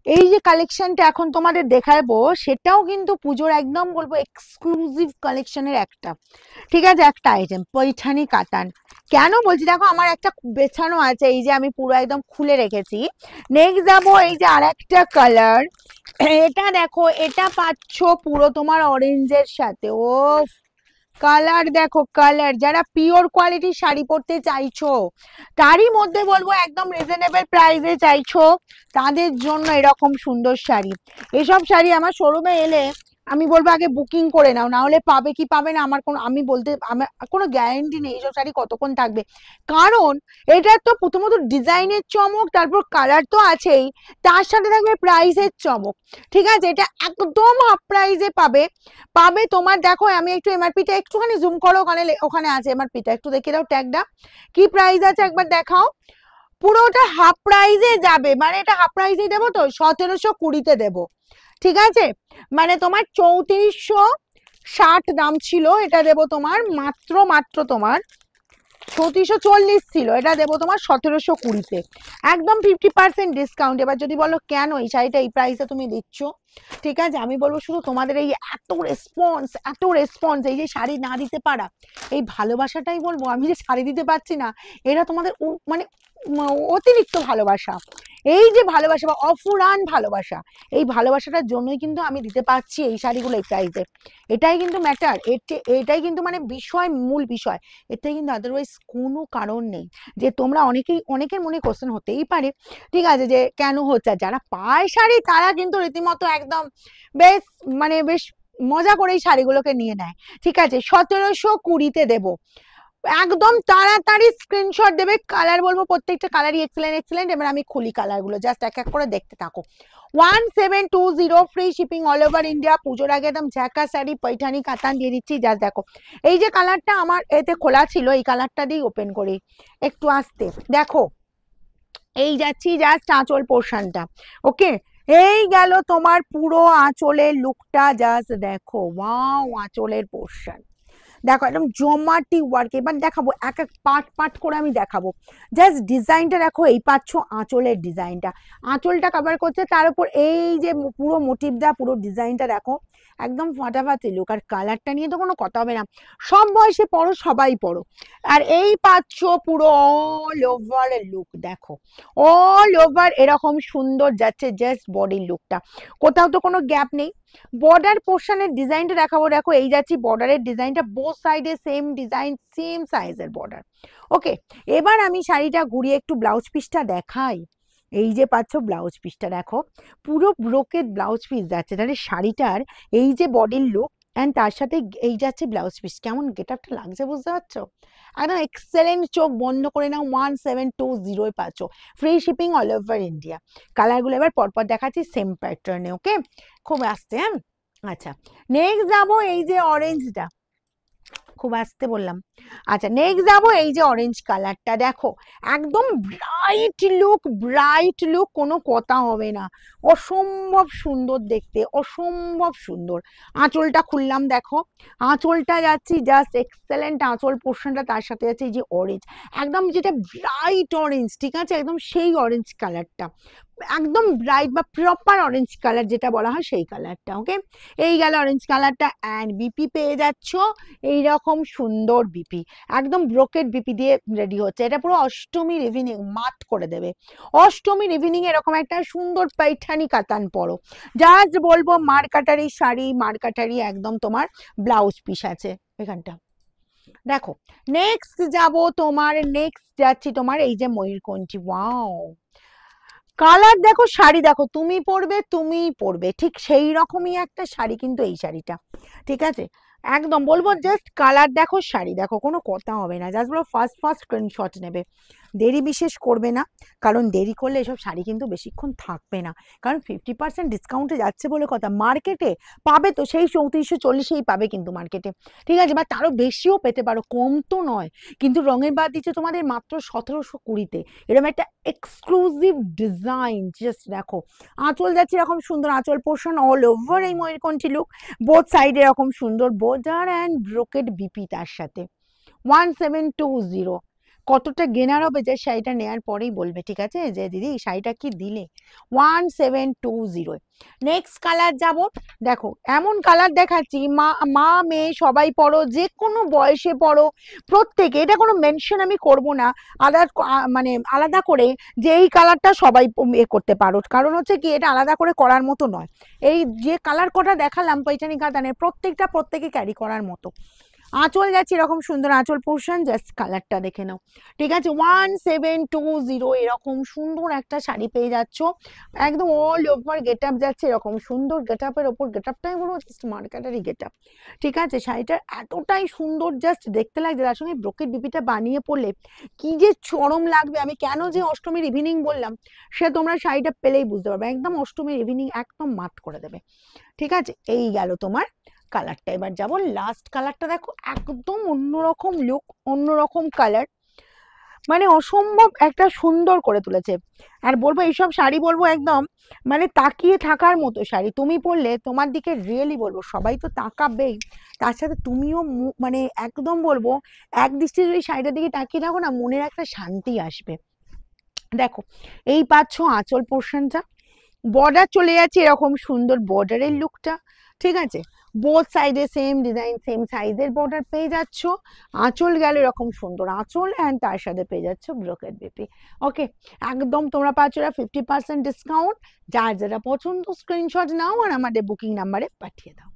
এই যে কালেকশনটা এখন তোমাদের দেখাবো সেটাও কিন্তু পুজোর একদম বলবো এক্সক্লুসিভ কালেকশনের একটা, ঠিক আছে, একটা আইটেম পৈঠানি কাতান। কেন বলছি দেখো আমার একটা বেছানো আছে, এই যে আমি পুরো একদম খুলে রেখেছি। নেক্সট যাবো এই যে আর একটা কালার, এটা দেখো, এটা পাচ্ছ পুরো তোমার অরেঞ্জের সাথে। ও কালার দেখো, কালার যারা পিওর কোয়ালিটির শাড়ি পরতে চাইছো, তারই মধ্যে বলবো একদম রিজনেবল প্রাইসে চাইছো, তাদের জন্য এরকম সুন্দর শাড়ি। এসব শাড়ি আমার শোরুমে এলে আমি বলবো আগে বুকিং করে নাও, না হলে পাবে কি পাবে না আমার কোনো, আমি বলতে আমার কোনো গ্যারান্টি নেই এইসব শাড়ি কতক্ষণ থাকবে। কারণ এটা তো প্রথমত ডিজাইনের চমক, তারপর কালার তো আছেই, তার সাথে থাকবে প্রাইসের চমক। ঠিক আছে, এটা একদম হাফ প্রাইসে পাবে। পাবে তোমার, দেখো আমি একটু এমআরপিটা একটুখানি জুম করো, ওখানে ওখানে আছে এমআরপিটা, একটু দেখে দাও ট্যাগটা কি প্রাইস আছে একবার দেখাও। পুরোটা হাফ প্রাইসে যাবে, মানে এটা হাফ প্রাইসে দেবো তো 1720-তে দেবো। ঠিক আছে, মানে তোমার 3460 দাম ছিল, এটা দেবো তোমার মাত্র মাত্র তোমার 3440 ছিল, এটা দেবো তোমার 1720-তে, একদম 50% ডিসকাউন্ট। এবার যদি বলো কেন এই শাড়িটা এই প্রাইসে তুমি দিচ্ছ, ঠিক আছে, আমি বলবো শুধু তোমাদের এই এত রেসপন্স, এত রেসপন্স, এই যে শাড়ি না দিতে পারা, এই ভালোবাসাটাই বলবো, আমি যে শাড়ি দিতে পারছি না, এরা তোমাদের মানে অতিরিক্ত ভালোবাসা, এই যে ভালোবাসা বা অফুরান ভালোবাসা, এই ভালোবাসাটার জন্যই কিন্তু আমি দিতে পারছি এই শাড়িগুলো এই প্রাইসে। এটাই কিন্তু ম্যাটার, এটাই কিন্তু মানে বিষয়, মূল বিষয় এটাই কিন্তু, আদারওয়াইজ কোনো কারণ নেই। যে তোমরা অনেকের মনে কোশ্চেন হতেই পারে, ঠিক আছে, যে কেন হচ্ছে, যারা পায় শাড়ি তারা কিন্তু রীতিমতো একদম বেশ মানে বেশ মজা করে এই শাড়িগুলোকে নিয়ে নেয়। ঠিক আছে, 1720-তে দেবো, একদম তাড়াতাড়ি স্ক্রিনশট দেবে। কালার বলবো প্রত্যেকটা কালারই এক্সেলেন্ট এক্সেলেন্ট। এবার আমি খুলি কালারগুলো, জাস্ট এক এক করে দেখতে থাকো। 1720 free shipping all over India. পুজোর আগে একদম ঝাঁকা শাড়ি পৈঠানি কাতান দিয়ে দিচ্ছি। জাস্ট দেখো এই যে কালারটা আমার এতে খোলা ছিল, এই কালারটা দিয়ে ওপেন করি একটু আসতে, দেখো এই যাচ্ছি জাস্ট আঁচল পোর্শনটা। ওকে, এই গেল তোমার পুরো আঁচলের লুকটা, জাস্ট দেখো ওয়াও আঁচলের পোর্শন দেখো একদম জমাটি ওয়ার্ক। এবার দেখাবো এক এক পার্ট পার্ট করে আমি দেখাবো, জাস্ট ডিজাইনটা দেখো, এই পাচ্ছ আঁচলের ডিজাইনটা, আঁচলটা কভার করছে, তার উপর এই যে পুরো মোটিভ দেওয়া পুরো ডিজাইনটা দেখো, একদম ফাটাফাটি লুক। আর কালারটা নিয়ে তো কোনো কথা হবে না, সব বয়সে পড়ো, সবাই পড়ো। আর এই পাচ্ছ পুরো অল ওভার লুক, দেখো অল ওভার এরকম সুন্দর যাচ্ছে জাস্ট বডির লুকটা, কোথাও তো কোনো গ্যাপ নেই। বর্ডার পোর্শনের ডিজাইনটা দেখাবো, দেখো এই যাচ্ছি বর্ডারের ডিজাইনটা, বোথ সাইডে সেম ডিজাইন, সেম সাইজের বর্ডার। ওকে, এবার আমি শাড়িটা ঘুরিয়ে একটু ব্লাউজ পিসটা দেখাই। এই যে পাচ্ছ ব্লাউজ পিসটা দেখো, পুরো ব্রোকেড ব্লাউজ পিস যাচ্ছে, তাহলে শাড়িটার এই যে বডির লুক অ্যান্ড তার সাথে এই যাচ্ছে ব্লাউজ পিস, কেমন গেট আপটা লাগছে বুঝতে পারছো, একদম এক্সেলেন্ট। চোখ বন্ধ করে নাও, 1720 পাচ্ছ, free shipping all over India. কালারগুলো এবার পরপর দেখাচ্ছি সেম প্যাটার্নে। ওকে, খুব আসতে, হ্যাঁ। আচ্ছা, নেক্সট যাবো এই যে অরেঞ্জটা, খুব আসতে বললাম। আচ্ছা, নেক্সট যাবো এই যে অরেঞ্জ কালারটা, দেখো একদম ব্রাইট লুক, ব্রাইট লুক, কোনো কথা হবে না, অসম্ভব সুন্দর দেখতে, অসম্ভব সুন্দর। আঁচলটা খুললাম, দেখো আঁচলটা যাচ্ছি জাস্ট এক্সেলেন্ট আঁচল পোর্শনটা, তার সাথে যাচ্ছে এই যে অরেঞ্জ, একদম যেটা ব্রাইট অরেঞ্জ, ঠিক আছে, একদম সেই অরেঞ্জ কালারটা, একদম ব্রাইট বা প্রপার অরেঞ্জ কালার যেটা বলা হয় সেই কালারটা। ওকে, এই গেল অরেঞ্জ কালারটা। অ্যান্ড বিপি পেয়ে যাচ্ছ এইরকম সুন্দর বিপি, একদম ব্রোকেড বিপি দিয়ে রেডি হচ্ছে, এটা পুরো অষ্টমীর ইভিনিং মাত করে দেবে। অষ্টমীর ইভিনিং এরকম একটা সুন্দর পৈঠানি কাতান পরো, জাস্ট বলবো মারকাটারি শাড়ি, মারকাটারি একদম তোমার ব্লাউজ পিস আছে এখানটা। দেখো নেক্সট যাব তোমার, নেক্সট যাচ্ছি তোমার এই যে ময়ূরকণ্ঠী। ওয়াও, কালার দেখো, শাড়ি দেখো, তুমি পরবে তুমিই পরবে, ঠিক সেই রকমই একটা শাড়ি কিন্তু এই শাড়িটা, ঠিক আছে, একদম বলবো জাস্ট কালার দেখো, শাড়ি দেখো, কোনো কথা হবে না, জাস্ট বলো ফার্স্ট ফার্স্ট স্ক্রিনশট নেবে, দেরি বিশেষ করবে না, কারণ দেরি করলে এসব শাড়ি কিন্তু বেশিক্ষণ থাকবে না, কারণ 50% ডিসকাউন্টে যাচ্ছে বলে কথা, মার্কেটে পাবে তো সেই 3440-এই পাবে কিন্তু মার্কেটে, ঠিক আছে, বা তারও বেশিও পেতে পারো, কম তো নয়, কিন্তু রঙের বাদ দিচ্ছে তোমাদের মাত্র 1720-তে, এরকম একটা এক্সক্লুসিভ ডিজাইন, জাস্ট দেখো আঁচল যাচ্ছে এরকম সুন্দর, আঁচল পোর্শন অল ওভার এই ময়ূরকণ্ঠী লুক, বোথ সাইড এরকম সুন্দর বর্ডার অ্যান্ড ব্রোকেড বিপি তার সাথে। 1720, কতটা গেনার হবে যে শাড়িটা নেওয়ার পরেই বলবে, ঠিক আছে, যে দিদি শাড়িটা কি দিলে। 1720। নেক্সট কালার যাব, দেখো এমন কালার দেখাচ্ছি, মা মা মেয়ে সবাই পরো, যে কোনো বয়সে পরো, প্রত্যেকে, এটা কোনো মেনশন আমি করব না মানে আলাদা করে যে এই কালারটা সবাই করতে পারো, কারণ হচ্ছে কি এটা আলাদা করে করার মতো নয়। এই যে কালার কটা দেখালাম পৈঠানি কাতানের, প্রত্যেকে ক্যারি করার মতো। আঁচল যাচ্ছে এরকম সুন্দর আঁচল পোর্শন, জাস্ট কালারটা দেখে নাও, ঠিক আছে। 1720 এরকম সুন্দর একটা শাড়ি পেয়ে যাচ্ছ, একদম অল ওভার গেট আপ যাচ্ছে, এরকম সুন্দর গেট আপের ওপর গেট আপটাই বলো জাস্ট মার্কেটারি গেট আপ, ঠিক আছে। শাড়িটার এতটাই সুন্দর জাস্ট দেখতে লাগছে, তার সঙ্গে ব্রোকেট বিপিটা বানিয়ে পড়লে কি যে চরম লাগবে। আমি কেন যে অষ্টমীর ইভিনিং বললাম সে তোমরা শাড়িটা পেলেই বুঝতে পারবে, একদম অষ্টমীর ইভিনিং একদম মাত করে দেবে, ঠিক আছে। এই গেল তোমার কালারটা। এবার যাবো লাস্ট কালারটা, দেখো একদম অন্যরকম লুক, অন্যরকম কালার, মানে অসম্ভব একটা সুন্দর করে তুলেছে। আর বলবো এইসব শাড়ি বলবো একদম মানে তাকিয়ে থাকার মতো শাড়ি, তুমি পরলে তোমার দিকে রিয়েলি বলবো সবাই তো তাকাবেই, তার সাথে তুমিও মানে একদম বলবো এক দৃষ্টি যদি শাড়িটার দিকে তাকিয়ে থাকো না, মনের একটা শান্তি আসবে। দেখো এই পাচ্ছ আঁচল পোর্শনটা, বর্ডার চলে যাচ্ছে এরকম সুন্দর বর্ডারের লুকটা, ঠিক আছে। বোথ সাইডে সেম ডিজাইন সেম সাইজের বর্ডার পেয়ে যাচ্ছ, আঁচল গেল এরকম সুন্দর আঁচল, অ্যান্ড তার সাথে পেয়ে যাচ্ছ ব্রোকেট বিপি। ওকে, একদম তোমরা পাচ্ছ 50% ডিসকাউন্ট। যার যেটা পছন্দ স্ক্রিনশট নাও আর আমাদের বুকিং নাম্বারে পাঠিয়ে দাও।